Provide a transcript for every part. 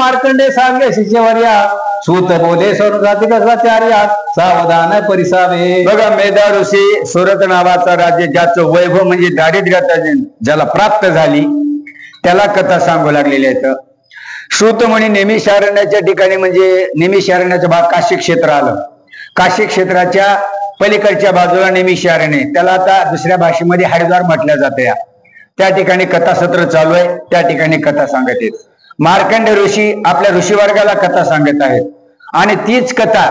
मार्कंडे सांगे शिष्यवर्या सूत बोले सर्वजातिकाचार्या सावधान परिसावे। बघा मेधा ऋषी सुरत नावाचा राज्य ज्याचं वैभव म्हणजे दारिद्र्यता ज्याला प्राप्त झाली त्याला कथा सांगू लागलेली आहेत। श्रुत म्हणे नेमिषारण्याच्या ठिकाणी म्हणजे नेमिषारण्याचा भाग काशी क्षेत्र आलं। काशी क्षेत्राच्या पलीकडच्या बाजूला नेमिषारण्य त्याला आता दुसऱ्या भाषेमध्ये हरिद्वार म्हटलं जातं। त्या ठिकाणी कथासत्र चालू आहे, त्या ठिकाणी कथा सांगत आहेत। मार्कंड ऋषी आपल्या ऋषी वर्गाला कथा सांगत आहेत आणि तीच कथा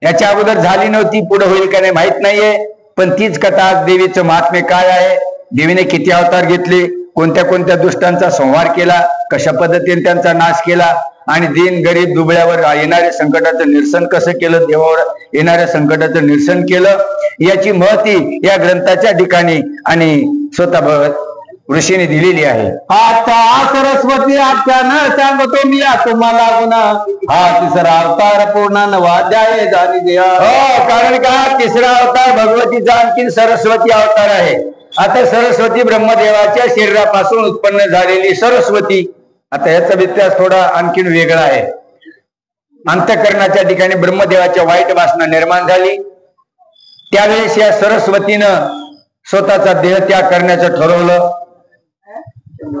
याच्या अगोदर झाली नव्हती, पुढे होईल का नाही माहित नाहीये, पण तीच कथा आज देवीचं महात्म्य काय आहे, देवीने किती अवतार घेतले, कोणत्या कोणत्या दुष्टांचा संहार केला, कशा पद्धतीने त्यांचा नाश केला आणि दीन गरीब दुबळ्यावर येणाऱ्या संकटाचं निरसन कसं केलं, देवावर येणाऱ्या संकटाचं निरसन केलं, याची महती या ग्रंथाच्या ठिकाणी आणि स्वतः ऋषीने दिलेली आहे। आता सरस्वती आख्यान सांगतो मी तुम्हाला गुन्हा हा तिसरा अवतार पूर्ण नवाध्याय जाणी द्या। कारण का तिसरा अवतार भगवतीचा आणखी सरस्वती अवतार आहे। आता सरस्वती ब्रह्मदेवाच्या शरीरापासून उत्पन्न झालेली सरस्वती, आता याचा व्यत्यास थोडा आणखीन वेगळा आहे। अंतःकरणाच्या ठिकाणी ब्रह्मदेवाच्या वाईट वासना निर्माण झाली, त्यावेळेस या सरस्वतीनं स्वतःचा देहत्याग करण्याचं ठरवलं।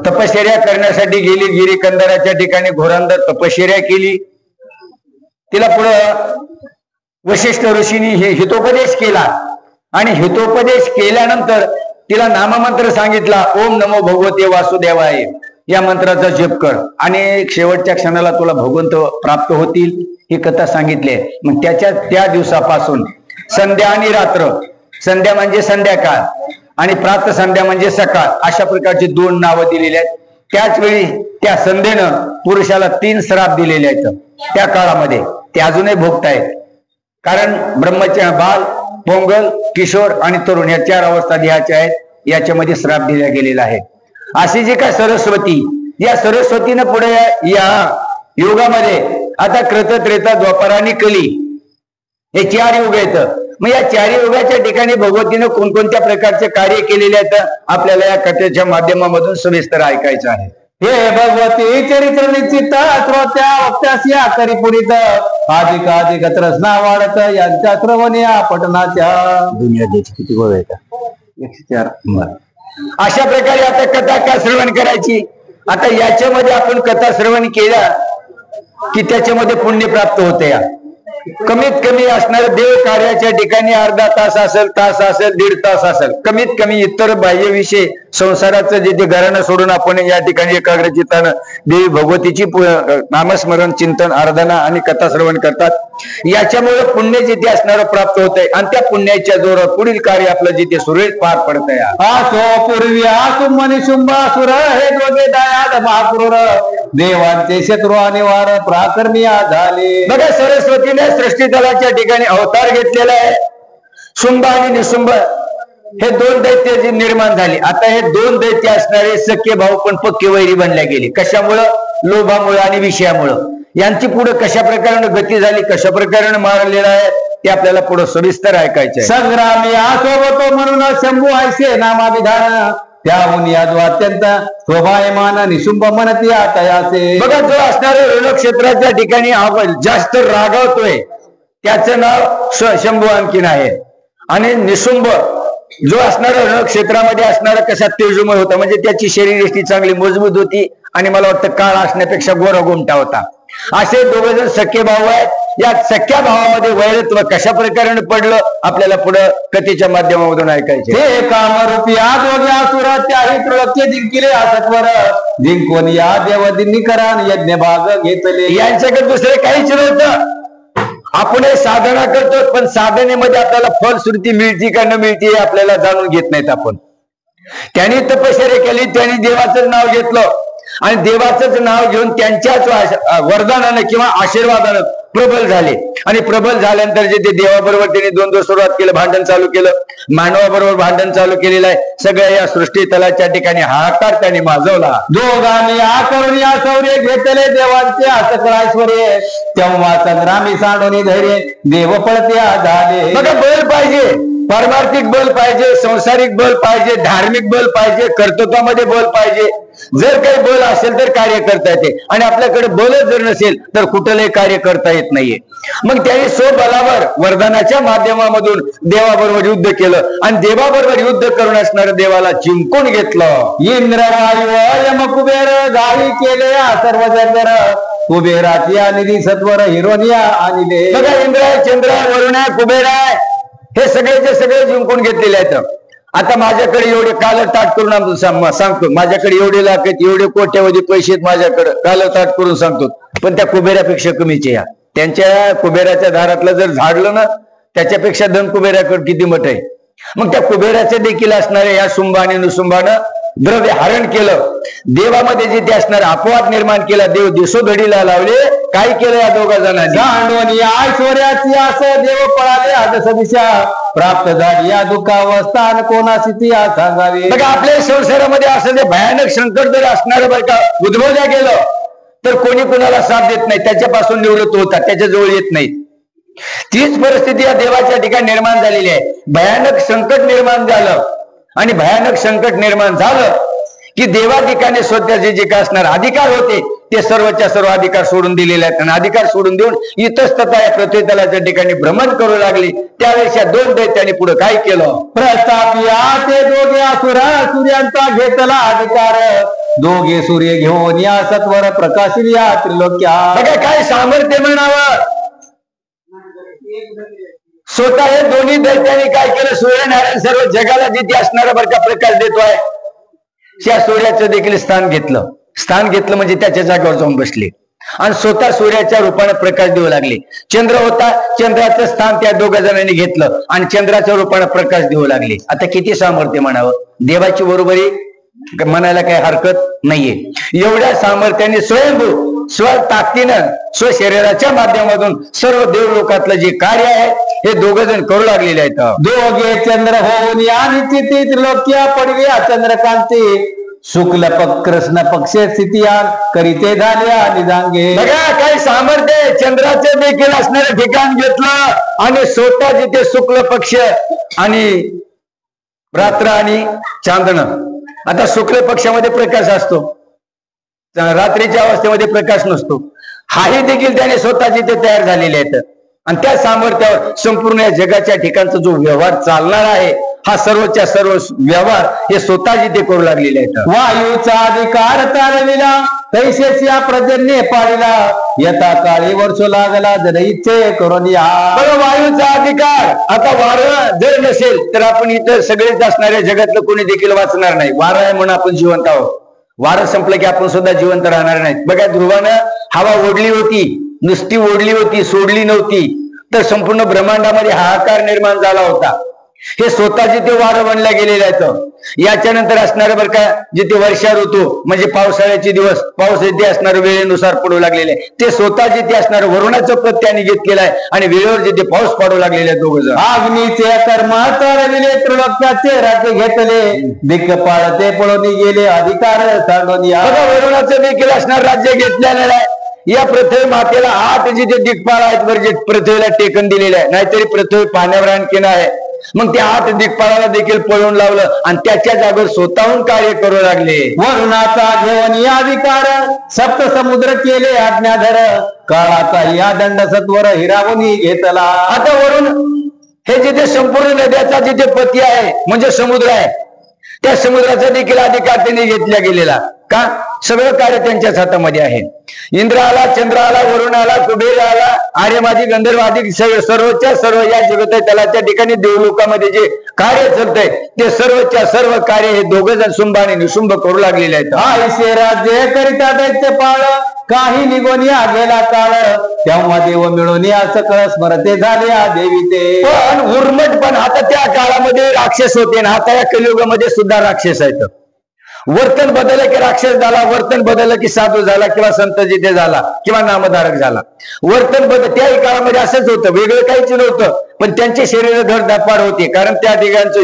तपश्चर्या करण्यासाठी गेली, गिरीकंदराच्या ठिकाणी घोरांदर तपश्चर्या केली। तिला पुढं वशिष्ठ ऋषींनी हितोपदेश केला आणि हितोपदेश केल्यानंतर तिला नाममंत्र सांगितला, ओम नमो भगवते वासुदेवाय या मंत्राचा जप कर आणि शेवटच्या क्षणाला तुला भगवंत प्राप्त होतील, ही कथा सांगितली। मग त्या दिवसापासून संध्या आणि रात्र, संध्या म्हणजे संध्याकाळ आणि प्रात संध्या म्हणजे सकाळ, अशा प्रकारची दोन नावं दिलेली आहेत। त्याच वेळी त्या संध्येनं पुरुषाला 3 श्राप दिलेले आहेत त्या काळामध्ये, ते अजूनही भोगतायत। कारण ब्रह्मच्या बाल, पोंगल, किशोर आणि तरुण या 4 अवस्था देहाच्या आहेत, याच्यामध्ये श्राप दिला गेलेला आहे। अशी जी काय सरस्वती, या सरस्वतीनं पुढे या युगामध्ये आता कृत, त्रेता, द्वापर आणि कली हे 4 युग आहेत। मग या 4 युगाच्या ठिकाणी भगवतीनं कोणकोणत्या प्रकारचे कार्य केलेले आहेत आपल्याला या कथेच्या माध्यमामधून सविस्तर ऐकायचं आहे। हे भगवती चरित्र निश्चित श्रोत्या वक्त्यास करी पुरीत अधिक रचना वाढत यांच्या श्रवण्या पठणाच्या दुनिया देश किती गोळ येतात 104। अशा प्रकारे आता कथा का श्रवण करायची, आता याच्यामध्ये आपण कथा श्रवण केला की त्याच्यामध्ये पुण्य प्राप्त होते। कमीत कमी असणारे देव कार्याच्या ठिकाणी अर्धा तास असेल, तास असेल, 1.5 तास असेल, कमीत कमी इतर बाह्य विषय संसाराचं जे घराणं सोडून आपण या ठिकाणी एकाग्र चित्तानं देवी भगवतीची नामस्मरण, चिंतन, आराधना आणि कथा श्रवण करतात। याच्यामुळे पुण्य जिथे असणारं प्राप्त होतंय आणि त्या पुण्याच्या जोरावर पुढील कार्य आपलं जिथे सुरळीत पार पडतंय। आसो पूर्वी आसुम निशुंबासुर हे दोघे दयाद महाक्रूर देवांचे शत्रू आणि वार प्राकर्मिया झाले। बघा सरस्वतीने सृष्टी तलाच्या ठिकाणी अवतार घेतलेला आहे। शुंभ आणि निशुंभ हे 2 दैत्य जी निर्माण झाली। आता हे 2 दैत्य असणारे सख्य भाऊ पण पक्के वैरी बनल्या गेली, कशामुळं, लोभामुळे आणि विषयामुळं। यांची पुढे कशा प्रकारे गती झाली, कशा प्रकारे मारलेला आहे ते आपल्याला पुढे सविस्तर ऐकायचे। संग्रामी आसोबतो म्हणून शंभू ऐसे नामाविधान त्याहून यादव अत्यंत शोभायमान निशुंभ म्हणती आतयासे। बघा जो असणारे रणक्षेत्राच्या ठिकाणी जास्त रागावतोय त्याचं नाव शंभू आणखीन आहे आणि निशुंभ जो असणारा रणक्षेत्रामध्ये असणारा कसा तेजोमय होता, म्हणजे त्याची शरीरयष्टी चांगली मजबूत होती आणि मला वाटतं काळ असण्यापेक्षा गोरा गोमटा होता। असे 2 जण सख्खे भाऊ आहेत। या सख्या भावामध्ये वैरत्व कशा प्रकारे पडलं आपल्याला पुढे कथेच्या माध्यमामधून ऐकायचे। हे कामरूपी दोघे असुर त्याही त्रिलोक्य जिंकिले असत्वर जिंकून या देवदिनी करान यज्ञ भाग घेतले। यांच्याकडे दुसरे काहीच नव्हतं। आपण साधना करतो पण साधनेमध्ये आपल्याला फलश्रुती मिळती का न मिळती हे आपल्याला जाणून घेत नाहीत आपण। त्यांनी तपश्चर्या केली, त्यांनी देवाचं नाव घेतलं आणि देवाचंच नाव घेऊन त्यांच्याच वरदानानं किंवा आशीर्वादानं प्रबल झाले आणि प्रबल झाल्यानंतर जे ते देवाबरोबर त्यांनी द्वंद्व सुरुवात केलं, भांडण चालू केलं, मानवाबरोबर भांडण चालू केलेलं आहे। सगळ्या या सृष्टी तलाच्या ठिकाणी हाहाकार त्यांनी माजवला। दोघांनी आकरून या शौर्य घेतले देवांचे असकळ ऐश्वर्य तेव्हा संग्रामी सांडून धैर्य देव पळत्या झाले। बघा बळ पाहिजे, पारमार्थिक बल पाहिजे, संसारिक बल पाहिजे, धार्मिक बल पाहिजे, कर्तृत्वामध्ये बल पाहिजे. जर काही बल असेल तर कार्य करता येते आणि आपल्याकडे बलच जर नसेल तर कुठलंही कार्य करता येत नाहीये. मग त्यांनी स्वबलावर वरदानाच्या माध्यमामधून देवाबरोबर युद्ध केलं आणि देवाबरोबर युद्ध करून असणाऱ्या देवाला जिंकून घेतलं. इंद्र वायू यम कुबेर गावी केले सर्व जगर कुबेराची निधी सत्वर हिरोनिया आणले. बघा, इंद्र आहे, चंद्र आहे, वरुण आहे, कुबेर आहे, हे सगळेचे सगळे जिंकून घेतलेले आहेत. आता माझ्याकडे एवढे काल ताट करून सांगतो, माझ्याकडे एवढे लाख आहेत, एवढे कोट्यावधी पैसे आहेत माझ्याकडे, काल ताट करून सांगतो. पण त्या कुबेरापेक्षा कमीचे या. त्यांच्या कुबेराच्या दारातलं जर झाडलं ना, त्याच्यापेक्षा धन कुबेराकडे किती मोठं आहे. मग त्या कुबेराचे देखील असणाऱ्या या शुंभ आणि नुसुंभानं द्रव्य हरण केलं. देवामध्ये जिथे असणार अपवाद निर्माण केला, देव दिसोधडीला लावले. काय केलं या दोघा जणांनी? गांडवणी ऐश्वर्याची असं देव पळाले आदस दिशा प्राप्त झाली या दुःखावस्थान कोणाशी ती सांगावे. बघा, आपल्या संसारामध्ये असं जे भयानक संकट जर असणारं बरं का उद्भवल्या गेलं तर कोणी कुणाला साथ देत नाही, त्याच्यापासून निवृत्त होतात, त्याच्या जवळ येत नाही. तीच परिस्थिती या देवाच्या ठिकाणी निर्माण झालेली आहे. भयानक संकट निर्माण झालं आणि भयानक संकट निर्माण झालं की देवा ठिकाणी स्वतःचे जे काय असणार अधिकार होते ते सर्वच्या सर्व अधिकार सोडून दिलेले आहेत आणि अधिकार सोडून देऊन इतस्ततः या पृथ्वी तलाच्या ठिकाणी भ्रमण करू लागली. त्यावेळेस या दोन दैत्यांनी पुढे काय केलं? प्रस्थापिया ते दोघे असुर सूर्यांचा घेतला अधिकार दोघे सूर्य घेऊन या सत्वर प्रकाशिल या त्रिलोक्या. बघा, काय सामर्थ्य म्हणावं. स्वतः हे दोन्ही दैत्यांनी काय केलं? सूर्यनारायण सर्व जगाला जिथे असणारा बरं का प्रकाश देतोय त्या सूर्याचं देखील स्थान घेतलं म्हणजे त्याच्या जागेवर जाऊन बसले आणि स्वतः सूर्याच्या रूपाने प्रकाश देऊ लागले. चंद्र होता, चंद्राचं स्थान त्या दोघा जणांनी घेतलं आणि चंद्राच्या रूपाने प्रकाश देऊ लागले. आता किती सामर्थ्य म्हणावं. देवाची बरोबरी म्हणायला काही हरकत नाहीये. एवढ्या सामर्थ्याने स्वयंभू स्वताकदीनं स्वशरीराच्या माध्यमातून सर्व देवलोकातलं जे कार्य आहे हे दोघ जण करू लागलेले आहेत. दोघे चंद्र होऊन आणि चिती त्रिलोक्या पडवी चंद्रकांती शुक्ल कृष्ण पक्ष स्थितिया करीते झाल्या निजांगे. बघा, काही सामर्थ्य. चंद्राचे देखील असणारे ठिकाण घेतलं आणि स्वतः जिथे शुक्ल पक्ष आणि रात्र आणि चांदणं. आता शुक्ल पक्षामध्ये प्रकाश असतो, रात्रीच्या अवस्थेमध्ये प्रकाश नसतो. हाही देखील त्याने स्वतः जिथे तयार झालेले आहेत आणि त्या सामर्थ्यावर संपूर्ण या जगाच्या ठिकाणचा जो व्यवहार चालणार आहे हा सर्वच्या सर्व व्यवहार हे स्वतः जिथे करू लागलेले आहेत. वायूचा अधिकार चालविला तैसेच या प्रजन्य पाळिला यथा काळी वर्ष लागला जर इच्छे करून या. बरं, वायूचा अधिकार. आता वारं जर नसेल तर आपण इतर सगळेच असणाऱ्या जगातलं कोणी देखील वाचणार नाही. वारं आहे म्हणून आपण जिवंत आहोत. वारं संपलं की आपण सुद्धा जिवंत राहणार नाहीत. बघा, ध्रुवानं हवा ओढली होती, नुसती ओढली होती, सोडली नव्हती, तर संपूर्ण ब्रह्मांडामध्ये हाहाकार निर्माण झाला होता. हे स्वतः जिथे वारं बनल्या गेलेले आहेत. याच्या नंतर असणारं बरं का जिथे वर्षा ऋतू म्हणजे पावसाळ्याचे दिवस, पाऊस जिथे असणारं वेळेनुसार पडू लागलेले ते स्वतः जिथे असणारं वरुणाचं पद त्यांनी घेतलेलं आहे आणि वेळेवर जिथे पाऊस पाडू लागलेले आहेत दोघ जण. अग्नीचे कर्म चालविले त्रिलोक्याचे राज्य घेतले दिक्पाळ ते पळून गेले अधिकार सांडून या. बघा, वरुणाचं देखील असणार राज्य घेतलेलं आहे. या पृथ्वी मातेला 8 जिथे दिक्पाळ आहेत बरं जे पृथ्वीला टेकन दिलेलं आहे, नाहीतरी पृथ्वी पाण्यावर आणखीन आहे. मग त्या 8 दिक्पाळाला देखील पळून लावलं आणि त्याच्या जागेवर स्वतःहून कार्य करू लागले. वरुणाचा घेऊन या अधिकार सप्त समुद्र केले आज्ञाधर काळाचा या दंड सत्वर हिरावून घेतला. आता वरुण हे जिथे संपूर्ण नद्याचा जिथे पती आहे म्हणजे समुद्र आहे त्या समुद्राचा देखील अधिकार त्यांनी घेतला गेलेला. का? सगळं कार्य त्यांच्याच हातामध्ये आहे. इंद्र आला, चंद्र आला, वरुण आला, कुबेर आला, आर्यमादी गंधर्व आदी सर्वच्या सर्व या जगत तलाच्या ठिकाणी देवलोकामध्ये जे कार्य चालतंय ते सर्वच्या सर्व कार्य हे दोघ जण शुंभ आणि निशुंभ करू लागलेले आहेत. आयशे राज्य करिता दैत्य पाळ काही निघून या गेला काळ तेव्हा देव मिळून या सकळ स्मरते झाले देवी ते. पण उर्मटपण आता त्या काळामध्ये राक्षस होते ना, आता या कलियुगामध्ये सुद्धा राक्षस आहेत. वर्तन बदललं की राक्षस झाला, वर्तन बदललं की साधू झाला किंवा संत जिथे झाला किंवा नामधारक झाला. वर्तन त्याही काळामध्ये असंच होतं, वेगळं काहीच नव्हतं. पण त्यांचे शरीर धडधापाड होते कारण त्या ठिकाणचं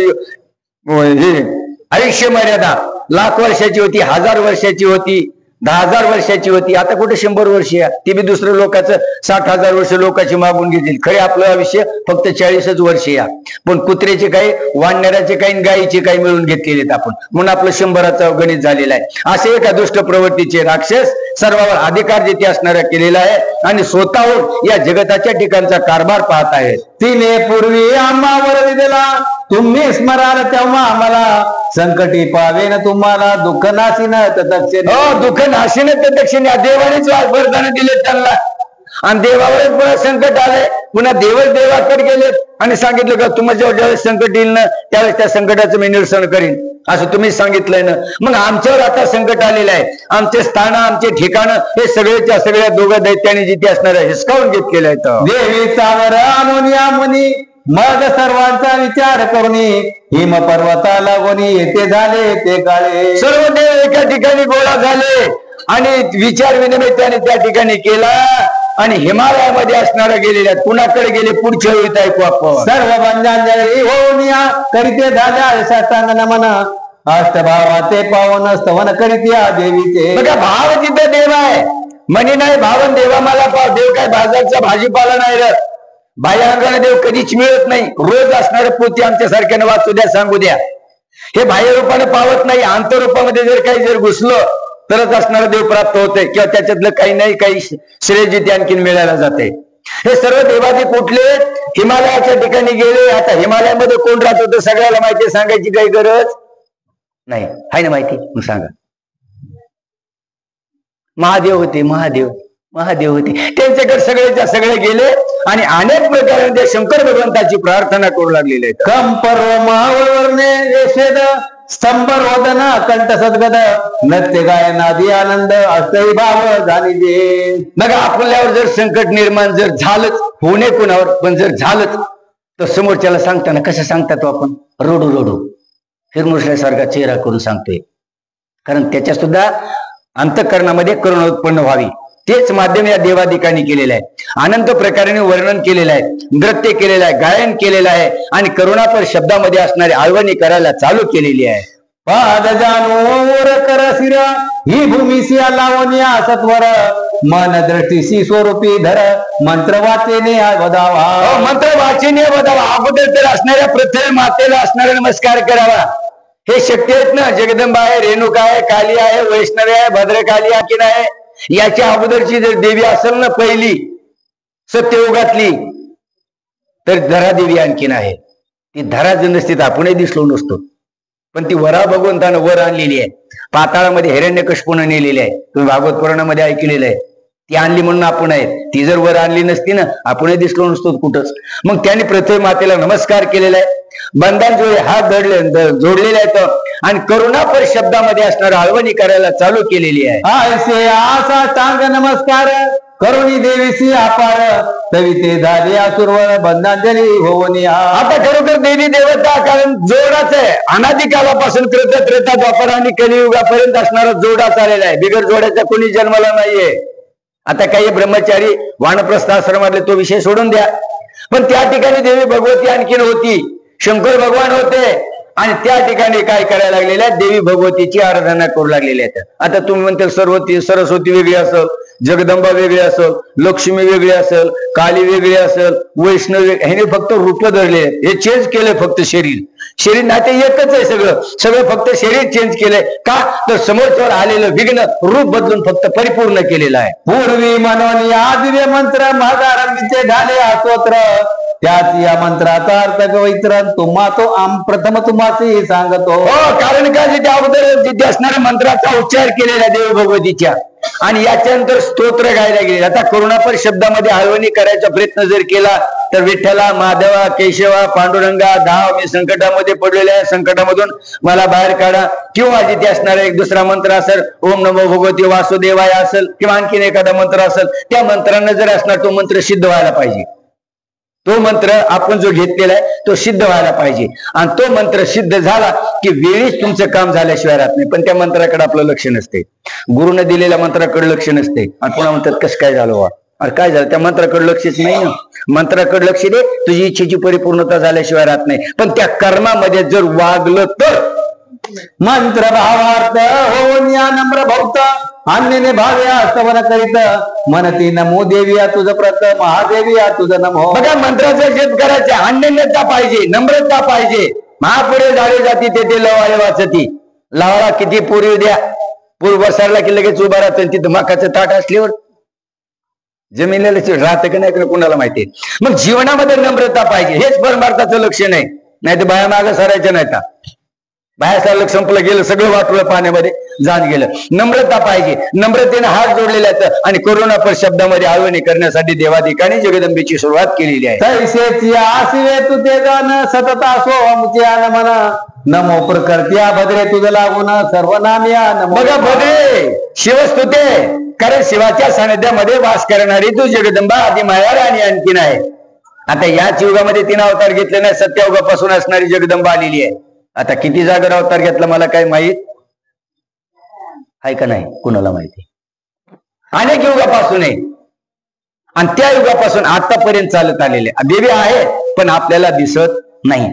हे आयुष्य मर्यादा लाख वर्षाची होती, 1000 वर्षाची होती, 10,000 वर्षाची होती, आता कुठे 100 वर्ष या, ती बी दुसरं लोकांचं 60,000 वर्ष लोकांची मागून घेतील. खरे आपलं आयुष्य फक्त 40च वर्ष या, पण कुत्र्याचे काही, वानण्याचे काही, गायीचे काही मिळून घेतलेले आपण, म्हणून आपलं 100चं गणित झालेलं आहे. असे एका दुष्ट प्रवृत्तीचे राक्षस सर्वांवर अधिकार जिथे असणारा केलेला आहे आणि स्वतःहून या जगताच्या ठिकाणचा कारभार पाहत आहेत. तिने पूर्वी आम्हावर दिला, तुम्ही स्मराल तेव्हा आम्हाला, संकटी पावेन तुम्हाला, दुःख नासीन तत्क्षणी. हो, दुःख नासीन तत्क्षणी. देवानेच वरदान दिले त्यांना, आणि देवावरच पुन्हा संकट आलंय, पुन्हा देवच देवाकडे गेलेत आणि सांगितलं का तुम्हाला ज्यावेळेस संकट येईल ना त्यावेळेस त्या संकटाचं मी निरसन करीन, असं तुम्ही सांगितलंय ना. मग आमच्यावर आता संकट आलेलं आहे, आमचे स्थान, आमचे ठिकाण हे सगळ्याच्या सगळ्या दोघं दैत्याने जिथे असणार आहे हिसकावून घेतलेलं आहे. देवीचावर आणून मुनी, मग सर्वांचा विचार करून हिम पर्वताला कोणी येते झाले ते काळे. सर्व देव एका ठिकाणी गोळा झाले आणि विचार विनिमय त्याने त्या ठिकाणी केला आणि हिमालयामध्ये असणारा गेलेल्या कुणाकडे गेले पुढच्या वेळी ऐकू आपण. सर्व बंधांजली होऊन या करीते झाल्या साष्टांग नमन, अष्टभावाचे पावन स्तवन करीत्या देवीचे. बघा, भाव जिथं देव आहे, म्हणी नाही भावन देवा मला पाव. देव काय बाजारचा भाजीपाला नाही रे, बाह्यांगाने देव कधीच मिळत नाही. रोज असणारे पोती आमच्या सारख्याने वाचू द्या, सांगू द्या. हे बाह्य रूपाने पावत नाही, आंतररूपामध्ये जर काही जर घुसलं तरच असणारा देव प्राप्त होते, किंवा त्याच्यातलं काही नाही काही श्रेय जिथे आणखीन मिळायला जाते. हे सर्व देवादी कुठले हिमालयाच्या ठिकाणी गेले. आता हिमालयामध्ये कोण राहत होतं सगळ्याला माहिती, सांगायची काही गरज नाही, आहे ना माहिती, मग सांगा. महादेव होते, महादेव होते, त्यांच्याकडे सगळेच्या सगळे गेले आणि अनेक प्रकारे ते शंकर भगवंताची प्रार्थना करू लागलेले आहेत. कंपर्वमावरणे यशेद स्तंभर होदना कंठ सद्गद, नृत्य गाय नादी आनंद अष्टही भाव झाली. बघा, आपल्यावर जर संकट निर्माण जर झालंच, होणे कोणावर पण जर झालंच तर समोरच्याला सांगताना कसं सांगतात आपण, रडू हिरमुसल्यासारखा चेहरा करून सांगतोय. कारण त्याच्या सुद्धा अंतःकरणामध्ये करुणा उत्पन्न व्हावी, तेच माध्यम या देवादिकांनी केलेलं आहे. अनंत प्रकाराने वर्णन केलेलं आहे, नृत्य केलेलं आहे, गायन केलेलं आहे आणि करुणापर शब्दामध्ये असणारी आळवणी करायला चालू केलेली आहे. पाद जानोर कर शिर, ही भूमी सिया लावण्या सत्वर, मन दृष्टीसी स्वरूपी धर, मंत्र वाचेने वदावा. मंत्र वाचेने वदावा. अगोदर तर असणाऱ्या प्रथम मातेला असणारा नमस्कार करावा. हे शक्ती आहेत ना, जगदंबा आहे, रेणुका आहे, काली आहे, वैष्णवी आहे, भद्रकाली आणखीन आहे. याच्या अगोदरची जर देवी असेल ना पहिली सत्ययुगातली, तर धरा देवी आणखीन आहे. ती धरा जर नसती तर आपणही दिसलो नसतो, पण ती वरा भगवंतानं वर आणलेली आहे. पाताळामध्ये हिरण्यकश्यपूने नेलेली आहे, तुम्ही भागवत पुराणामध्ये ऐकलेलं आहे. ती आणली म्हणून आपण आहेत, ती जर वर आणली नसती ना आपणही दिसलो नसतो कुठंच. मग त्यांनी पृथ्वी मातेला नमस्कार केलेला आहे, बंधांजोडे हात जोडलेले आहेत आणि करुणापर शब्दामध्ये असणारी आळवणी करायला चालू केलेली आहे. आयसे आसा टांग नमस्कार करुणी देवीसी अपार, तविते झाले असुरवर बंधांजली होऊन. आता खरोखर देवी देवता कारण जोडाच आहे, अनादिकालापासून कृतज्ञता द्वापर आणि कलियुगापर्यंत असणारा जोडा चाललेला आहे. बिगर जोड्याचा कोणी जन्माला नाहीये. आता काही ब्रह्मचारी वानप्रस्थ आश्रमातले तो विषय सोडून द्या, पण त्या ठिकाणी देवी भगवती आणखीन होती, शंकर भगवान होते आणि त्या ठिकाणी काय करायला लागलेल्या देवी भगवतीची आराधना करू लागलेल्या आहेत. आता तुम्ही म्हणते सरस्वती वेगळी असेल, जगदंबा वेगळी असेल, लक्ष्मी वेगळी असेल, काली वेगळी असेल, वैष्णव ह्याने फक्त रूप धरले, हे चेंज केलंय फक्त शरीर नाही ते एकच आहे. सगळं फक्त शरीर चेंज केलंय का, तर समोरच्यावर आलेलं विघ्न रूप बदलून फक्त परिपूर्ण केलेलं आहे. पूर्वी म्हणून या दिव्य मंत्र महागारंगीचे झाले स्तोत्र, त्याच या मंत्राचा अर्थ पवित्र तुम्हा तो प्रथम तुम्हाशी सांगतो. हो, कारण का जिथे अगोदर जिथे असणाऱ्या मंत्राचा उच्चार केलेला देव भगवतीच्या आणि याच्यानंतर स्तोत्र गायला गेले. आता करुणापर शब्दामध्ये आळवणी करायचा प्रयत्न जर केला तर विठ्ठला, माधवा, केशवा, पांडुरंगा, धाव, मी संकटामध्ये पडलेल्या आहे, संकटामधून मला बाहेर काढा. किंवा जिथे असणारा एक दुसरा मंत्र असेल, ओम नमो भगवती वासुदेवाय असेल किंवा आणखीन एखादा मंत्र असेल, त्या मंत्रानं जर असणार तो मंत्र सिद्ध व्हायला पाहिजे. तो मंत्र आपण जो घेतलेला आहे तो सिद्ध व्हायला पाहिजे आणि तो मंत्र सिद्ध झाला की वेळीच तुमचं काम झाल्याशिवाय राहत नाही. पण त्या मंत्राकडे आपलं लक्ष नसते, गुरुने दिलेल्या मंत्राकडे लक्ष नसते आणि पुन्हा म्हणतात कसं काय झालं वा, अरे काय झालं, त्या मंत्राकडे लक्षच नाही ना. मंत्राकडे लक्ष दे, तुझी इच्छेची परिपूर्णता झाल्याशिवाय राहत नाही. पण त्या कर्मामध्ये जर वागलं तर मंत्र भावार्थ होऊन या नम्र भक्त अन्यने भाव्या स्तवन करीत मनती नमो देविया तुझं प्रत महादेविया तुझं नमो. बघा मंत्राचं जप करायचं, अन्यन्यता पाहिजे, नम्रता पाहिजे. महापुढे झाले जाती तेथे लवाळे वाचती. लावाला किती पूर्वी द्या, पूर्व बसायला की लगेच उभा राहतं. तिथं माकाचं ताट असल्यावर जमिनीला राहतं का नाही कुणाला माहिती. मग जीवनामध्ये नम्रता पाहिजे, हेच परमार्थाचं लक्षण आहे. नाही तर बाया मागं सरायचं नाही. बाया सारलं संपलं गेलं, सगळं वाटलं पाण्यामध्ये जाण गेलं. नम्रता पाहिजे, नम्रतेने हात जोडलेले आहेत. आणि करुणापर शब्दामध्ये आळवणी करण्यासाठी देवाधिकाने जगदंबेची सुरुवात केलेली आहे. तैसेची आसिवे तू ते गान सतत असो आमचे आन म्हणा नमो प्रकृत्या भद्रे तुझं लागून सर्वनाम्या नमो. बघा भद्रे शिवस्तुते, कारण शिवाच्या सानिध्यामध्ये वास करणारी तू जगदंबा आदिमाया आणि आणखीन आहे. आता याच युगामध्ये तिने अवतार घेतले नाही, सत्ययुगापासून असणारी जगदंबा आलेली आहे. आता किती जागर अवतार घेतला मला काय माहित आहे का नाही, कुणाला माहिती. अनेक युगापासून आहे आणि त्या युगापासून आतापर्यंत चालत आलेले देवी आहे, पण आपल्याला दिसत नाही.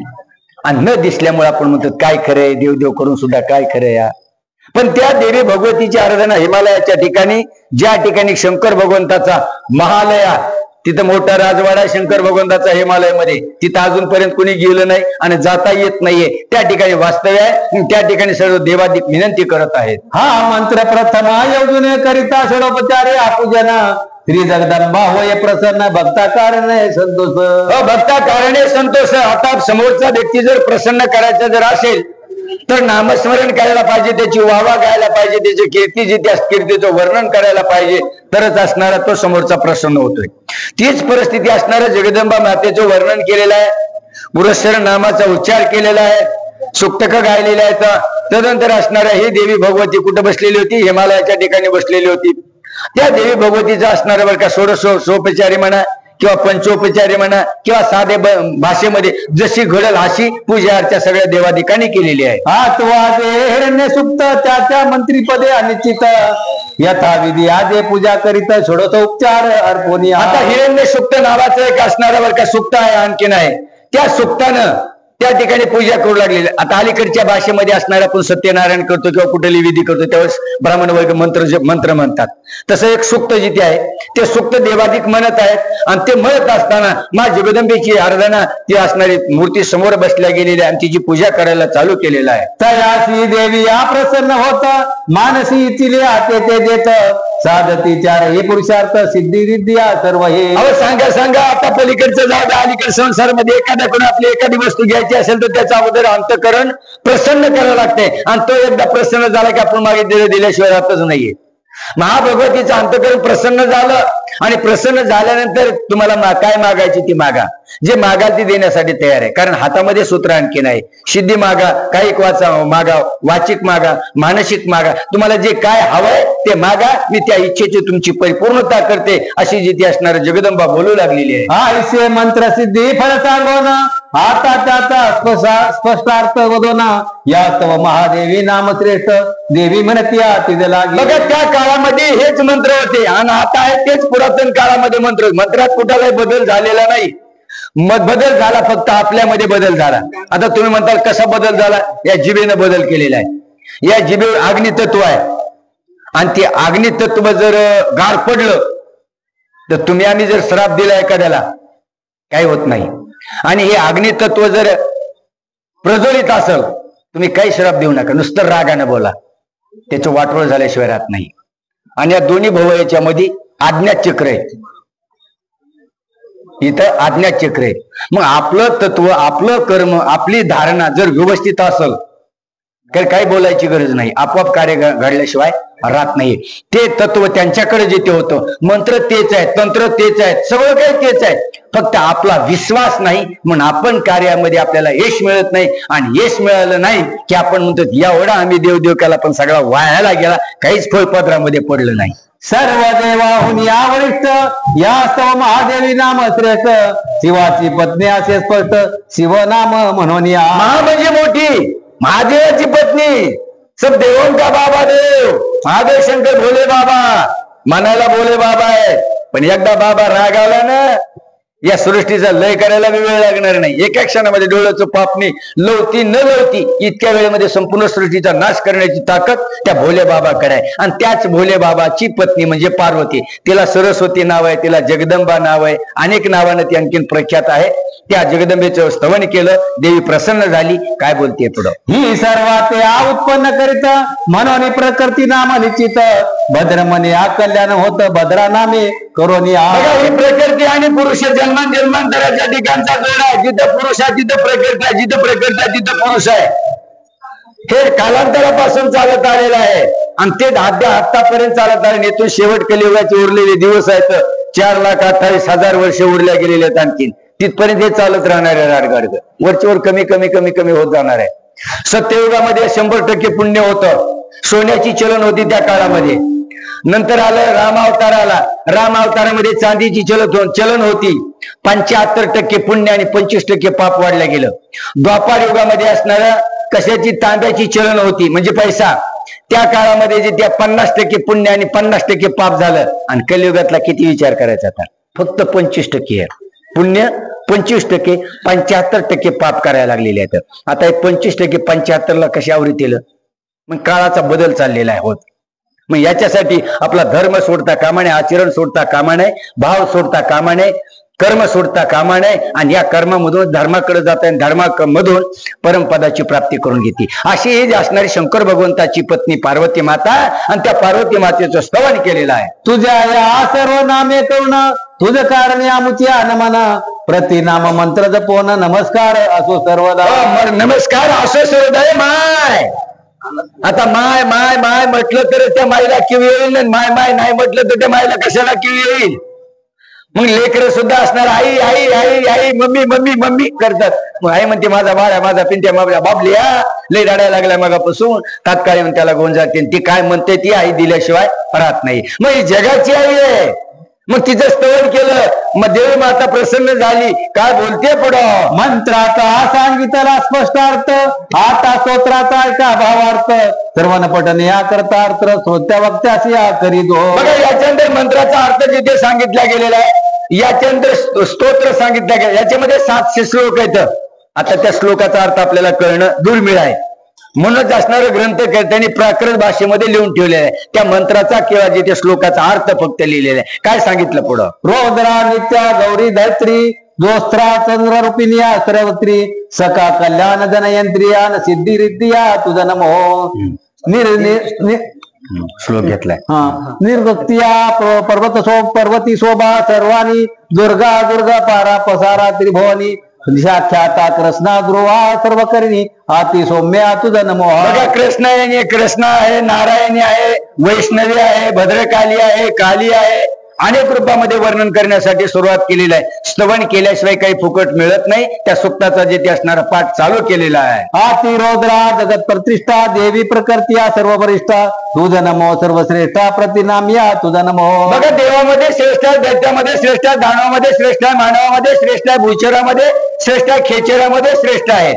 आणि न दिसल्यामुळे आपण म्हणतो काय खरंय, देवदेव करून सुद्धा काय खरंय या. पण त्या देवी भगवतीची आराधना हिमालयाच्या ठिकाणी, ज्या ठिकाणी शंकर भगवंताचा महालया, तिथं मोठा राजवाडा शंकर भगवंताचा हिमालयामध्ये, तिथं अजूनपर्यंत कोणी गेलं नाही आणि जाता येत नाहीये. त्या ठिकाणी वास्तव्य आहे, त्या ठिकाणी सर्व देवाधिक विनंती करत आहेत. हा मंत्र प्रथम योजने करिता षडोपचारे आपूजन श्री जगदंबा होय प्रसन्न भक्ता कारणे संतोष. भक्ता कारणे संतोष. आता समोरचा व्यक्ती जर प्रसन्न करायचा जर असेल तर नामस्मरण करायला पाहिजे, त्याची वावा गायला पाहिजे, त्याची कीर्ती जी त्या कीर्तीचं वर्णन करायला पाहिजे, तरच असणारा तो समोरचा प्रसन्न होतोय. तीच परिस्थिती असणाऱ्या जगदंबा मातेचं वर्णन केलेलं आहे, पुरस्सर नामाचा उच्चार केलेला आहे, सुक्तक गायलेले आहेत. तदनंतर असणाऱ्या ही देवी भगवती कुठं बसलेली होती, हिमालयाच्या ठिकाणी बसलेली होती. त्या देवी भगवतीचा असणाऱ्या बरं का षोडशोपचारी म्हणा किंवा पंचोपचारी म्हणा किंवा साधे भाषेमध्ये जशी घडल अशी पूजा अर्चा सगळ्या देवाधिकांनी केलेली आहे. आत्वादे हिरण्य सुक्त त्याच्या मंत्रीपदे अनिश्चित यथाविधी आदे पूजा करीत षोडशोपचार अर्पणी. आता हिरण्य सुक्त नावाचं एक असणारा बरं का सुक्त आहे, आणखीन आहे. त्या सुक्तानं त्या ठिकाणी पूजा करू लागलेली. आता अलीकडच्या भाषेमध्ये असणारा आपण सत्यनारायण करतो किंवा कुठली विधी करतो त्यावेळेस ब्राह्मण वर्ग मंत्र म्हणतात. तसं एक सुक्त जिथे आहे ते सुक्त देवाधिक म्हणत आहेत. आणि ते म्हणत असताना मा जगदंबेची आराधना ती असणारी मूर्ती समोर बसल्या गेलेली आहे आणि तिची पूजा करायला चालू केलेला आहे. तयासी देवी या प्रसन्न होत मानसी तिले आते ते देत साधती चार हे पुरुषार्थ सिद्धी रिद्धिया सर्व हे. अहो सांगा आता पलीकडचं जाऊ द्या, अलीकडे संसारामध्ये एखाद्याकडून आपली एखादी वस्तू घ्यायची असेल तर त्याचा अगोदर अंतःकरण प्रसन्न करावं लागते. आणि तो एकदा प्रसन्न झाला की आपण मागितलेलं दिल्याशिवाय राहतच नाहीये. महाभगवतीचं अंतःकरण प्रसन्न झालं आणि प्रसन्न झाल्यानंतर तुम्हाला काय मागायची ती मागा, जे मागाल ती देण्यासाठी तयार आहे. कारण हातामध्ये सूत्र आणखी नाही. सिद्धी मागा, कायिक मागा, वाचिक मागा, मानसिक मागा, तुम्हाला जे काय हवंय ते मागा, मी त्या इच्छेची तुमची परिपूर्णता करते, अशी जी ती असणार जगदंबा बोलू लागलेली आहे. आयुष्य मंत्र सिद्धी फळ सांगो ना आता त्याचा स्पष्टार्थ वदो ना यास्तव महादेवी नाम श्रेष्ठ देवी म्हणती तिथे लागे. बघा त्या काळामध्ये हेच मंत्र होते आणि आता आहे तेच पुरातन काळामध्ये मंत्रात कुठलाही बदल झालेला नाही. बदल झाला फक्त आपल्यामध्ये बदल झाला. आता तुम्ही म्हणताल कसा बदल झाला, या जिभेनं बदल केलेला आहे. या जिभेवर अग्नितत्व आहे आणि ते अग्नितत्व जर गार पडलं तर तुम्ही आम्ही जर श्राप दिला एखाद्याला काही होत नाही. आणि हे अग्नितत्व जर प्रज्वलित असेल तुम्ही काही श्राप देऊ नका, नुसतं रागाने बोला, त्याचं वाटोळ झाल्याशिवाय राहत नाही. आणि या दोन्ही भाऊ याच्यामध्ये आज्ञा चक्र आहे, इथं आज्ञा चक्र आहे. मग आपलं तत्व, आपलं कर्म, आपली धारणा जर व्यवस्थित असेल तर काही बोलायची गरज नाही, आपोआप कार्य घडल्याशिवाय राहत नाही. ते तत्व त्यांच्याकडे जिथे होतं, मंत्र तेच आहेत, तंत्र तेच आहेत, सगळं काही तेच आहे, फक्त आपला विश्वास नाही म्हणून आपण कार्यामध्ये आपल्याला यश मिळत नाही. आणि यश मिळालं नाही की आपण म्हणतो एवढा आम्ही देवदेव केला पण सगळा वायाला गेला, काहीच फळपत्रामध्ये पडलं नाही. सर्व देवाहून या वरिष्ठ यास्तव महादेवी नाम श्रेष्ठ शिवाची पत्नी असे स्पष्ट शिवनाम म्हणून या. महा म्हणजे मोठी महादेवाची पत्नी, सब देवों का बाबा देव, महादेव शंकर भोले बाबा, मनाला भोले बाबा आहे. पण एकदा बाबा रागावला ना या सृष्टीचा लय करायला वेळ लागणार नाही. एका क्षणामध्ये डोळ्याचं पापणी लवती न लवती इतक्या वेळेमध्ये संपूर्ण सृष्टीचा नाश करण्याची ताकद त्या भोले बाबाकडे आहे. आणि त्याच भोले बाबाची पत्नी म्हणजे पार्वती, तिला सरस्वती नाव आहे, तिला जगदंबा नाव आहे, अनेक नावानं ती आणखीन प्रख्यात आहे. त्या जगदंबेचं स्तवन केलं, देवी प्रसन्न झाली. काय बोलते पुढं? ही सर्वात उत्पन्न करीत म्हणून प्रकृती नाम निश्चित भद्र मने कल्याण होत भद्रा नामे करोनी. ही प्रकृती आणि पुरुष जन्मांतराच्या ठिकाणचा जोड आहे. जिथं पुरुष आहे तिथं प्रकृती आहे, जिथं प्रकृती आहे तिथं पुरुष आहे. हे कालांतरापासून चालत आलेलं आहे आणि ते आतापर्यंत चालत आले. इथून शेवट कलियुगाचे उरलेले दिवस आहेत 4,28,000 वर्ष उरल्या गेलेले आहेत. आणखीन तिथपर्यंत हे चालत राहणार आहे. राडगाडग वरच्यावर कमी कमी कमी कमी होत जाणार आहे. सत्ययुगामध्ये 100% पुण्य होतं, सोन्याची चलन होती त्या काळामध्ये. नंतर आलं रामावतार आला, रामावतारामध्ये चांदीची चलन होती. 75% पुण्य आणि 25% पाप वाढलं गेलं. द्वापार युगामध्ये असणाऱ्या कशाची तांब्याची चलन होती म्हणजे पैसा, त्या काळामध्ये जे त्या 50% पुण्य आणि 50% पाप झालं. आणि कलियुगातला किती विचार करायचा आता? फक्त 25% आहे पुण्य, 25%, 75% पाप करायला लागलेले आहेत. आता हे 25% 75ला कशी आवृत्ती केलं? मग काळाचा बदल चाललेला आहे होत. मग याच्यासाठी आपला धर्म सोडता कामा नये, आचरण सोडता कामा नये, भाव सोडता कामा नये, कर्म सोडता कामा नये. आणि या कर्मामधून धर्माकडे जात आहे, धर्मामधून परमपदाची प्राप्ती करून घेते. अशी ही असणारी शंकर भगवंताची पत्नी पार्वती माता, आणि त्या पार्वती मातेचं स्तवन केलेलं आहे. तुझ्या या सर्व नामे करून तुझ कारण आमुची नमन प्रतिनाम मंत्र जपोन नमस्कार असो सर्वदा. नमस्कार असो सर्वदा. माय आता माय माय माय म्हटलं तर त्या माईला किव येईल, माय माय नाही म्हटलं तर त्या माईला कशाला किव येईल? मग लेकरं सुद्धा असणार आई आई आई आई मम्मी मम्मी मम्मी करतात. मग आई म्हणते माझा बाळा, माझा पिंट्या, माझ्या बाबल्या लय रडायला लागलाय मगापासून, तात्काळ येऊन त्याला घेऊन जाते. ती काय म्हणते ती आई दिल्याशिवाय राहत नाही. मग ही जगाची आई आहे. मग तिचं स्तवन केलं, मग देवी माता प्रसन्न झाली. काय बोलते पुढं? मंत्राचा सांगितला स्पष्ट अर्थ, आता स्तोत्राचा ऐका भावार्थ, सर्वांना पठन या करता अर्थ श्रोत्या वक्त्यास या करी दो. बघा याच्यानंतर मंत्राचा अर्थ जिथे सांगितला गेलेला आहे, याच्यानंतर स्तोत्र सांगितलं गेलं. याच्यामध्ये 700 श्लोक आहेत. आता त्या श्लोकाचा अर्थ आपल्याला कळणं दुर्मिळ आहे. म्हणूनच असणारे ग्रंथकर्त्यांनी प्राकृत भाषेमध्ये लिहून ठेवलेला आहे. त्या मंत्राचा किंवा जिथे श्लोकाचा अर्थ फक्त लिहिलेला आहे. काय सांगितलं पुढं? रोद्रा नित्या गौरी धैत्री दोस्त्रा चंद्र रूपिनिया सरवत्री सका कल्याण जनयंत्रिया सिद्धी रिद्धिया तुझा नमो. श्लोक घेतलाय. निर्भक्तिया पर्वती शोभा सर्वानी दुर्गा दुर्गा पारा पसारा त्रिभुवनी साख्याता कृष्णा ध्रुवा सर्व करिणी आती सौम्या तुझा नमो. कृष्ण आहे, कृष्ण आहे, नारायणी आहे, वैष्णवी आहे, भद्रकाली आहे, काली आहे. अनेक रूपामध्ये वर्णन करण्यासाठी सुरुवात केलेली आहे. स्तवन केल्याशिवाय काही फुकट मिळत नाही. त्या सुक्ताचा जिथे असणारा पाठ चालू केलेला आहे. आती रौद्रा जगत प्रतिष्ठा देवी प्रकृत्या सर्व वरिष्ठा तुझा नमो सर्वश्रेष्ठा प्रतिनाम या तुझा नमो. बघा देवामध्ये श्रेष्ठ आहे, दैत्यामध्ये श्रेष्ठ आहे, दानवामध्ये श्रेष्ठ आहे, मानवामध्ये श्रेष्ठ आहे, भूचरामध्ये श्रेष्ठ आहे, खेचरामध्ये श्रेष्ठ आहे.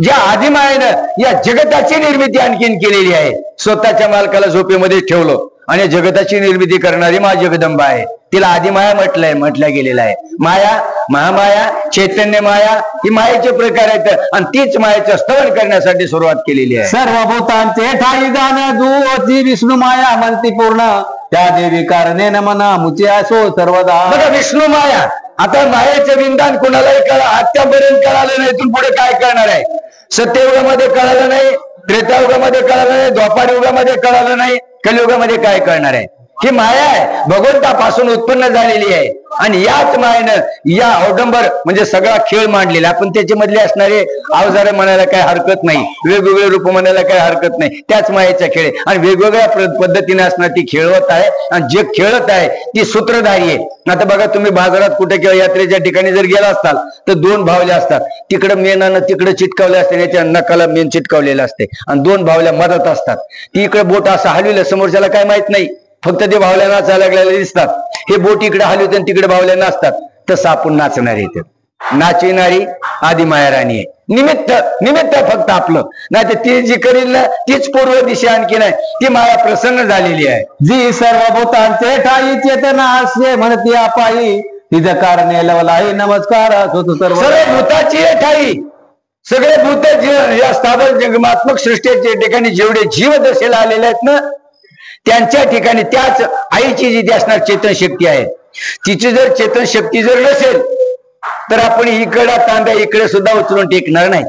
ज्या आदिमायेनं या जगताची निर्मिती आणखीन केलेली आहे. स्वतःच्या मालकाला झोपेमध्ये ठेवलं आणि जगताची निर्मिती करणारी मा जगदंबा आहे. तिला आदिमाया म्हटलं गेलेलं आहे. माया, महामाया, चैतन्य माया ही मायेचे प्रकार आहेत. आणि तीच मायेचं स्तवन करण्यासाठी सुरुवात केलेली आहे. सर्व भूतांचे ठाई जाण जुती विष्णू माया म्हणती पूर्ण त्या देवी कारणे नमना मुचे असो सर्वदा. बघा विष्णू माया. आता मायेचं विंदान कुणालाही आतापर्यंत कळालं नाही, इथून पुढे काय करणार आहे? सत्ययुगामध्ये कळालं नाही, त्रेतायुगामध्ये कळालं नाही, द्वापार युगामध्ये कळालं नाही, कलियुगामध्ये काय करणार आहे? ही माया आहे, भगवंतापासून उत्पन्न झालेली आहे. आणि याच मायेनं या अवडंबर म्हणजे सगळा खेळ मांडलेला. आपण त्याच्यामधले असणारे अवजारे म्हणायला काही हरकत नाही, वेगवेगळे रूप म्हणायला काही हरकत नाही. त्याच मायेचा खेळ आणि वेगवेगळ्या पद्धतीने असणार ती खेळवत आहे. आणि जे खेळत आहे ती सूत्रधारी आहे. आता बघा तुम्ही बाजारात कुठे किंवा यात्रेच्या ठिकाणी जर गेला असताल तर 2 भावल्या असतात. तिकडे मेनानं तिकडे चिटकावले असते, याच्या नकाला मेन चिटकावलेलं असते आणि 2 भावल्या मदत असतात. ती इकडे बोट असं हलविलं, समोरच्याला काय माहित नाही, फक्त ते भावल्या नाचायला लागलेले दिसतात. हे बोट इकडे हलवते आणि तिकडे भावल्या नाचतात. तसं आपण नाचणारी इथे नाचविणारी आदिमाया राणी आहे. निमित्त फक्त आपलं, नाही तर ती जी करील ना तीच पूर्व दिशा आणखी नाही, ती माया प्रसन्न झालेली आहे. जी सर्व भूतांचे ठाई चेतना असे म्हणती अपाई तिचं कारणे लवलाई नमस्कार असो सर्व भूताची ठाई सगळे भूत या स्थावर जगमात्मक सृष्टीच्या ठिकाणी जेवढे जीव दशेला आलेले आहेत ना त्यांच्या ठिकाणी त्याच आईची जी असणार चेतन शक्ती आहे तिची जर चेतन शक्ती जर नसेल तर आपण इकडा तांब्या इकडे सुद्धा उचलून टेकणार नाही.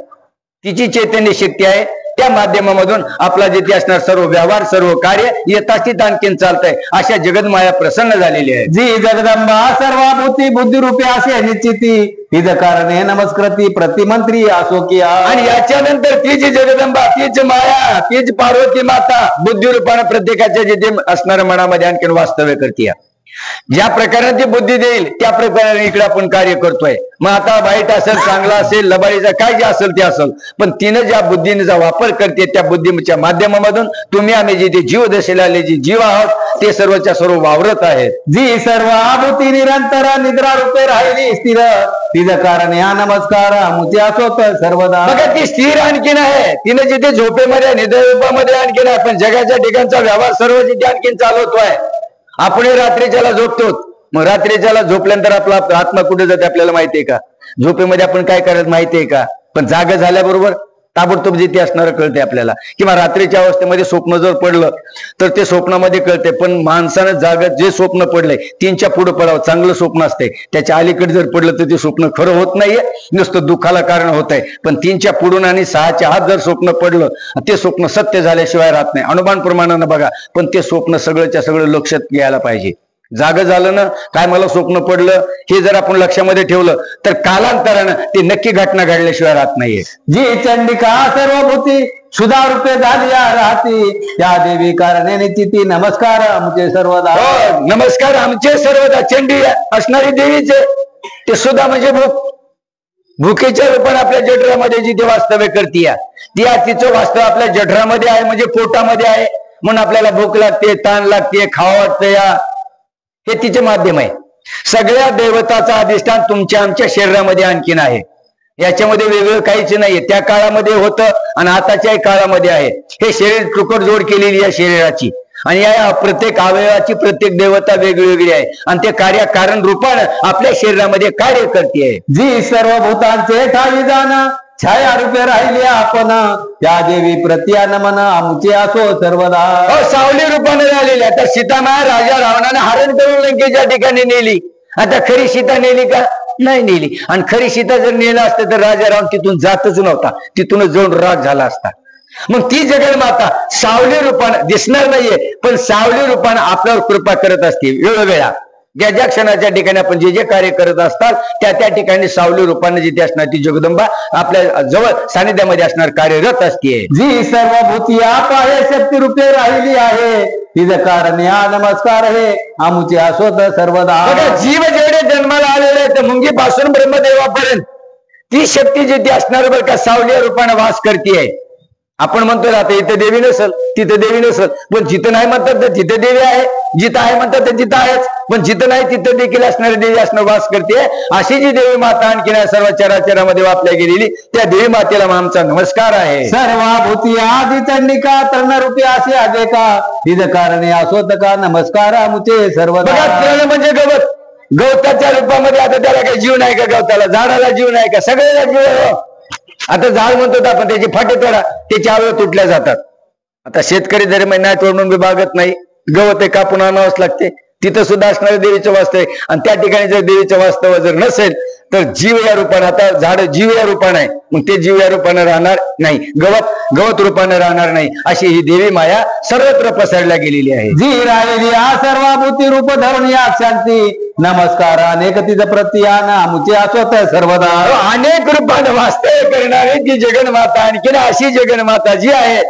तिची चैतन्य शक्ती आहे त्या माध्यमामधून आपला जिथे असणार सर्व व्यवहार सर्व कार्य यथास्थित आणखीन चालतंय. अशा जगन्माया प्रसन्न झालेली आहे. जी जगदंबा सर्वभूती बुद्धिरूपी असे निश्चिती तिज कारणे नमस्कृती प्रतिमंत्री असो की. आणि याच्यानंतर ती जी जगदंबा तीच माया तीच पार्वती माता बुद्धिरूपानं प्रत्येकाच्या जिथे असणाऱ्या मनामध्ये आणखीन वास्तव्य करते. ज्या प्रकारे ती बुद्धी देईल त्या प्रकारे इकडे आपण कार्य करतोय. मग आता वाईट असेल चांगला असेल लबाडीचा काय जे असेल ते असेल पण तिनं ज्या बुद्धीचा वापर करते त्या बुद्धीच्या माध्यमामधून तुम्ही आम्ही जे जीव दशेला आले जे जीव आहोत ते सर्वच्या सर्व वावरत आहेत. जी सर्व आभूती निरंतर निद्रा रूपे राहिली स्थिर तिचं कारण या नमस्कार मुती असोत सर्वदा. बघा ती स्थिर आणखीन आहे तिने जिथे झोपेमध्ये निद्रा रूपामध्ये आणखीन आहे पण जगाच्या ठिकाणचा व्यवहार सर्व जिथे आणखीन चालवतोय. आपण रात्रीच्याला झोपतो मग रात्रीच्याला झोपल्यानंतर आपला आत्मा कुठे जाते आपल्याला माहितीये का? झोपेमध्ये आपण काय करत माहितीये का? पण जागा झाल्याबरोबर ताबडतोब जिथे असणारं कळते आपल्याला. किंवा रात्रीच्या अवस्थेमध्ये स्वप्न जर पडलं तर ते स्वप्नामध्ये कळते. पण माणसानं जागत जे स्वप्न पडलंय 3च्या पुढे पडावं चांगलं स्वप्न असते त्याच्या अलीकडे जर पडलं तर ते स्वप्न खरं होत नाहीये नुसतं दुःखाला कारण होत आहे. पण 3च्या पुढून आणि 6च्या आत जर स्वप्न पडलं ते स्वप्न सत्य झाल्याशिवाय राहत नाही. अनुमान प्रमाणानं बघा पण ते स्वप्न सगळंच्या सगळं लक्षात घ्यायला पाहिजे. जाग झालं ना काय मला स्वप्न पडलं हे जर आपण लक्षामध्ये ठेवलं तर कालांतरानं ते नक्की घटना घडल्याशिवाय राहत नाहीये. जी चंडिका सर्वभूती सुधा रूपे झाली राहती त्या देवी कारणे निश्चिती नमस्कार आमचे सर्वदा. नमस्कार आमचे सर्वदा. चंडी असणारी देवीचे ते सुधा म्हणजे भूक भुकेच्या रूपाने आपल्या जठरामध्ये जिथे वास्तव्य करते ती तिचं वास्तव आपल्या जठरामध्ये आहे म्हणजे पोटामध्ये आहे म्हणून आपल्याला भूक लागते ताण लागते खावं वाटतं या हे तिचे माध्यम आहे. सगळ्या देवताचा अधिष्ठान तुमच्या आमच्या शरीरामध्ये आणखीन आहे. याच्यामध्ये वेगळं काहीच नाहीये. त्या काळामध्ये होतं आणि आताच्याही काळामध्ये आहे. हे शरीर तुकड जोड केलेली या शरीराची आणि या प्रत्येक अवयवाची प्रत्येक देवता वेगळी आहे आणि ते कार्य कारण रूपानं आपल्या शरीरामध्ये कार्य करते. जी सर्व भूतांचे ठाई जाण छाया रूपे राहिली आपण त्या देवी प्रत्या नमन आमचे असो सर्वदा. सावली रूपाने झालेल्या तर सीतामाया राजा रावणाने हरण करून लंकेच्या ठिकाणी नेली. आता खरी सीता नेली का? नाही नेली. आणि खरी सीता जर नेला असतं तर राजा रावण तिथून जातच नव्हता तिथूनच जाऊन राग झाला असता. मग ती जगन्माता सावली रूपानं दिसणार नाहीये पण सावली रूपानं आपल्यावर कृपा करत असते वेळोवेळा. ज्या ज्या क्षणाच्या ठिकाणी आपण जे जे कार्य करत असतात त्या ठिकाणी सावली रूपाने जिथे असणार ती जगदंबा आपल्या जवळ सानिध्यामध्ये असणार कार्यरत असते. जी सर्वभूती आप आहे शक्ती रूपे राहिली आहे तिचं कारण या नमस्कार हे आमुचे असोत सर्वदा. जीव जेवढे जन्माला आलेले आहेत मुंगीपासून ब्रह्मदेवापर्यंत ती शक्ती जिथे असणार बरं का सावली रूपाने वास करते. आपण म्हणतो आता इथं देवी नसल तिथं देवी नसल पण जिथं नाही म्हणतात तर तिथं देवी आहे जिथं आहे म्हणतात तर तिथं आहेच पण जिथं नाही तिथं देखील असणारी देवी असणं वास करते. अशी जी देवी माता आणखी सर्व चराचरामध्ये वापल्या गेलेली त्या देवी मातेला आमचा नमस्कार आहे. सर्वभूती आदि चंडिका तृणरूपी असे आगे का तिचं कारणे असोत का नमस्कार आमचे सर्वदा. तृण म्हणजे गवत गवताच्या रूपामध्ये आता त्याला काही जीव नाही का? गवताला झाडाला जीव नाही का? सगळ्याला जीव. आता झाड म्हणतो आपण त्याची फाटे तोडा त्याची आवड तुटल्या जातात. आता शेतकरी जरी नाही तोडून विभागत नाही गवत आहे कापून आणावंच लागते. तिथं सुद्धा असणारे देवीचं वास्तव आहे आणि त्या ठिकाणी जर देवीचं वास्तव जर नसेल तर जीव या रूपाने आता झाड जीव या रूपाने आहे मग ते जीव या रूपाने राहणार नाही. गवत रूपाने राहणार नाही. अशी ही देवी माया सर्वत्र पसरल्या गेलेली आहे. जी राहिली या सर्वभूती रूप धरून या शांती नमस्कार अनेक तिचं प्रतियान आमुचे असोत सर्वदा. अनेक रूपाने वास्तव्य करणारी ती जगन्माता आणखी अशी जगन्माता जी आहे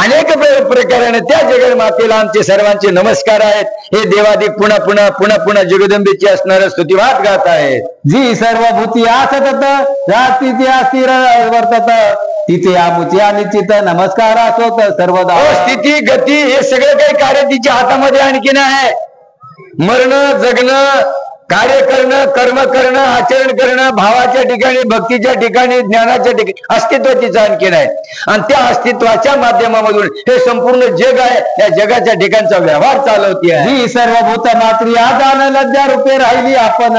अनेक प्रकाराने त्या जगन्मातेला आमचे सर्वांचे नमस्कार आहेत. हे देवादी पुन्हा पुन्हा पुन्हा पुन्हा जगदंबेची असणाऱ्या स्तुतिवाद गात आहेत. जी सर्वभूती असतत जास्तीचे अस्थिर वर्तत तिथे आमुचे अनिश्चित नमस्कार असोत सर्वदा. स्थिती गती हे सगळं काही कार्य तिच्या हातामध्ये आणखीन आहे. मरणं जगणं कार्य करणं कर्म करणं आचरण करणं भावाच्या ठिकाणी भक्तीच्या ठिकाणी ज्ञानाच्या ठिकाणी अस्तित्व तिचं आणखीन आहे आणि त्या अस्तित्वाच्या माध्यमामधून हे संपूर्ण जग आहे या जगाच्या ठिकाणचा व्यवहार चालवते. ही सर्वभूत मात्री आदान लज्जा रूपे राहिली आपण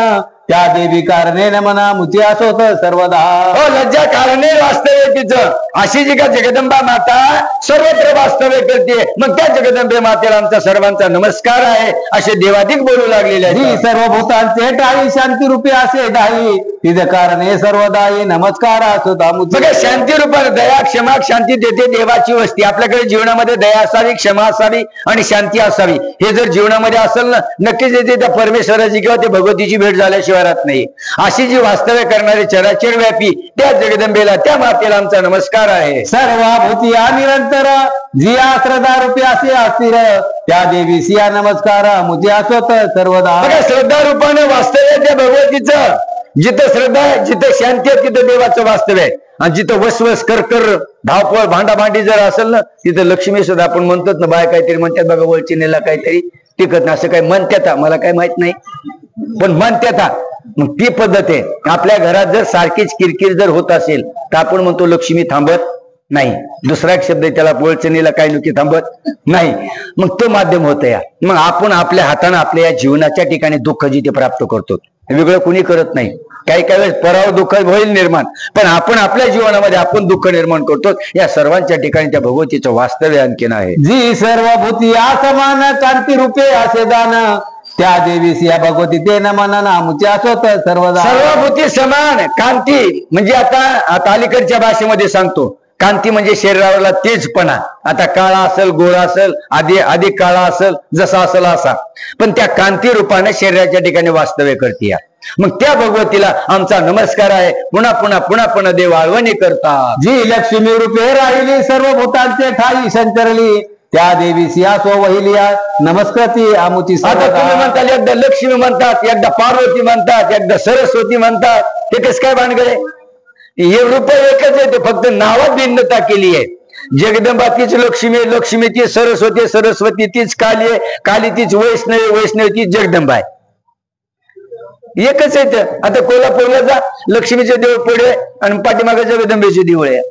त्या देवी कारणे नमना मुची असोत सर्वदा. हो, लज्जा कारणे वास्तव्य तिचं. अशी जी का जगदंबा माता सर्वत्र वास्तव्य करते, मग त्या जगदंबे मातेला आमचा सर्वांचा नमस्कार आहे असे देवाधिक बोलू लागलेले आहे. ही सर्व भूतांचे टाळी शांती रूपे असे डाई तिथे कारणे सर्वदाई नमस्कार असोता मुची. बघा, शांती रूपाने दया क्षमा शांती देते देवाची वस्ती. आपल्याकडे जीवनामध्ये दया असावी, क्षमा असावी आणि शांती असावी. हे जर जीवनामध्ये असेल ना, नक्कीच येते त्या परमेश्वराची किंवा ते भगवतीची भेट झाल्याशिवाय राहत नाही. अशी जी वास्तव्य करणारे चराचर व्यापी त्या जगदंबेला त्या मातेला आमचा नमस्कार आहे. सर्व भूती निरंतर जिया श्रद्धा रूपे असे अस्थिर त्या देवी सिया नमस्कार मुची असोत सर्वदा. बघा, श्रद्धा रूपाने वास्तव्य त्या भगवतीचं. जिथं श्रद्धा आहे, जिथं शांती आहे, तिथं देवाचं वास्तव्य आहे. आणि जिथं वसवस कर धावपळ भांडाभांडी जर असेल ना, तिथं लक्ष्मी सुद्धा आपण म्हणतो ना, बाय काहीतरी म्हणतात बघा, वळचिनेला काहीतरी टिकत नाही असं काही म्हणतात. मला काही माहित नाही, पण म्हणतात. मग ती पद्धत आहे. आपल्या घरात जर सारखीच किरकिर जर होत असेल तर आपण म्हणतो लक्ष्मी थांबत नाही. दुसरा एक शब्द त्याला, वळचणीला काही नुकी थांबत नाही. मग तो माध्यम होत या. मग आपण आपल्या हाताने आपल्या या जीवनाच्या ठिकाणी दुःख जिथे प्राप्त करतो, वेगळं कुणी करत नाही. काही काही वेळेस परावर दुःख होईल निर्माण, पण आपण आपल्या जीवनामध्ये आपण दुःख निर्माण करतो. या सर्वांच्या ठिकाणी त्या भगवतीचं वास्तव्य आणखीन आहे. जी सर्व भूती असमान कांती रूपे असे दान त्या देवी सिया भगवती ते नमना मुची असोत सर्वदा. सर्वभूती समान कांती म्हणजे आता अलीकडच्या भाषेमध्ये सांगतो, कांती म्हणजे शरीरावरला तेजपणा. आता काळा असेल, गोरा असेल, आधी काळा असेल, जसा असेल असा, पण त्या कांती रूपाने शरीराच्या ठिकाणी वास्तव्य करते. मग त्या भगवतीला आमचा नमस्कार आहे. पुन्हा पुन्हा पुन्हा पुन्हा देव आळवणी करतात. जी लक्ष्मी रूपे राहिली सर्व भूतांचे ठाई संचरली त्या देवी सिया सो वहिलिया नमस्कृती आमुची. आता तुम्ही म्हणताल एकदा लक्ष्मी म्हणतात, एकदा पार्वती म्हणतात, एकदा सरस्वती म्हणतात. ते कसं काय भानगड आहे? हे रूप एकच आहे, ते फक्त नावात भिन्नता केली आहे. जगदंबा तीच लक्ष्मी, लक्ष्मी तीच सरस्वती, सरस्वती तीच काली आहे, काली तीच वैष्णवी, वैष्णवी तीच जगदंबा आहे. एकच आहे. आता कोल्हापूरला जा, लक्ष्मीचे देऊळ पुढे आणि पाठीमागे जगदंबेचे देऊळ आहे.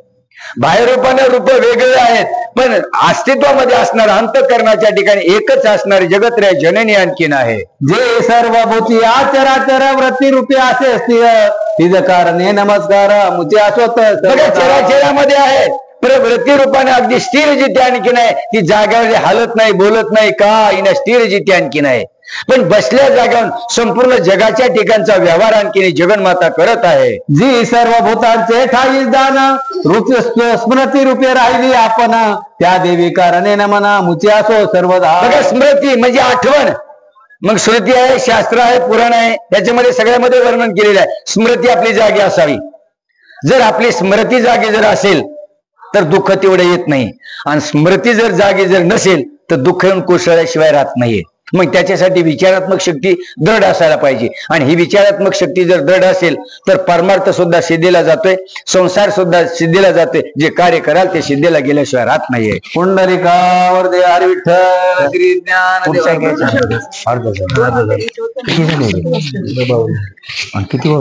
बाहेर रूपाने रूप वेगळे आहेत, पण अस्तित्वामध्ये असणार अंतःकरणाच्या ठिकाणी एकच असणारे जगत रे जननी आणखीन आहे. जे सर्व भूती आचराचर वृत्ती रूपे असे असतील तिज कारणे नमस्कार मुची असोत. चराचरामध्ये आहे, प्रवृत्ती रूपाने अगदी स्थिर जिथे आणखीन आहे. ती जागेवर हालत नाही, बोलत नाही, काही ना स्थिर जिथे आणखीन आहे. पण बसल्या जागेवर संपूर्ण जगाच्या ठिकाणचा व्यवहार आणखी जगन्माता करत आहे. जी सर्व भूतांचे ठाई दान रूप स्मृती रूपे राहिली आपण त्या देवी कारणे नमना मुची असो सर्वदा. स्मृती म्हणजे आठवण. मग श्रुती आहे, शास्त्र आहे, पुराण आहे, त्याच्यामध्ये सगळ्यामध्ये वर्णन केलेलं आहे. स्मृती आपली जागी असावी. जर आपली स्मृती जागी जर असेल तर दुःख तेवढं येत नाही, आणि स्मृती जर जागी जर नसेल तर दुःख येऊन कोसळल्याशिवाय राहत नाहीये. मग त्याच्यासाठी विचारात्मक शक्ती दृढ असायला पाहिजे. आणि ही विचारात्मक शक्ती जर दृढ असेल तर परमार्थ सुद्धा सिद्धीला जातोय, संसार सुद्धा सिद्धीला जातोय. जे कार्य कराल ते सिद्धीला गेल्याशिवाय राहत नाहीये. पुंडलिकावर दे हरी विठ्ठल श्री ज्ञान किती